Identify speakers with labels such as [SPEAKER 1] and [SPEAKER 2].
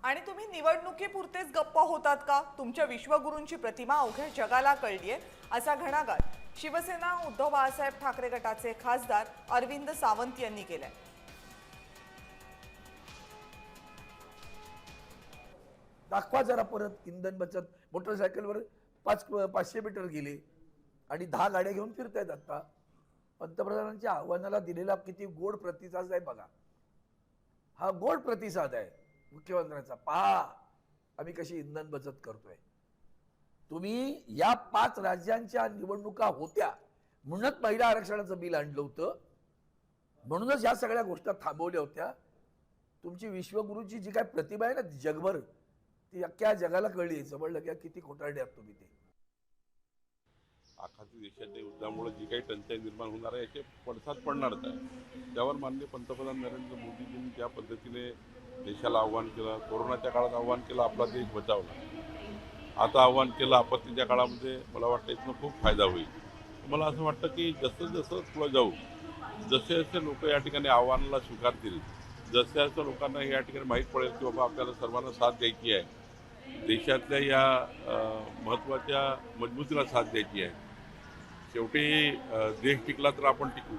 [SPEAKER 1] आणि तुम्ही निवडणुकीपुरतेच गप्प होतात का? तुमच्या विश्वगुरूंची प्रतिमा अवघ्या जगाला कळलीये असा घणाघात शिवसेना उद्धव बाळासाहेब ठाकरे गटाचे खासदार अरविंद सावंत यांनी केलाय।
[SPEAKER 2] दाखवा जरा परत इंधन बचत। मोटरसायकलवर 500 मीटर गेले आणि 10 गाड्या घेऊन फिरतायत। आता पंतप्रधानांच्या आव्हानाला दिलेला किती गोड प्रतिसाद आहे बघा। हा गोड प्रतिसाद आहे मुख्यमंत्र्यांचा। पहा आम्ही कशी इंधन बचत करतोय। तुम्ही या 5 राज्यांच्या निवडणुका होत्या म्हणूनच महिला आरक्षणाचं बिल आणलं होतं, म्हणूनच या सगळ्या गोष्टी थांबवल्या होत्या। तुमची विश्वगुरूची जी काय प्रतिभा आहे ना जगभर, ती अख्ख्या जगाला कळली। समजलं की किती खोटारडे आहात तुम्ही। ते
[SPEAKER 3] आखाती देशाच्या युद्धामुळे जी काही टंचाई निर्माण होणार आहे याचे पडसाद पडणारच आहे। त्यावर माननीय पंतप्रधान नरेंद्र मोदीजींनी ज्या पद्धतीने देशाला आव्हान केलं, कोरोनाच्या काळात आव्हान केलं, आपला देश बचावला, आता आव्हान केलं आपत्तीच्या काळामध्ये, मला वाटतं इथनं खूप फायदा होईल। मला असं वाटतं की जसं जसं पुढे जाऊ, जसे जसे लोक या ठिकाणी आव्हानाला स्वीकारतील, जसे जसं लोकांना या ठिकाणी माहीत पडेल की बाबा आपल्याला सर्वांना साथ द्यायची आहे, देशातल्या या महत्त्वाच्या मजबूतीला साथ द्यायची आहे। शेवटी देश टिकला तर आपण टिकू।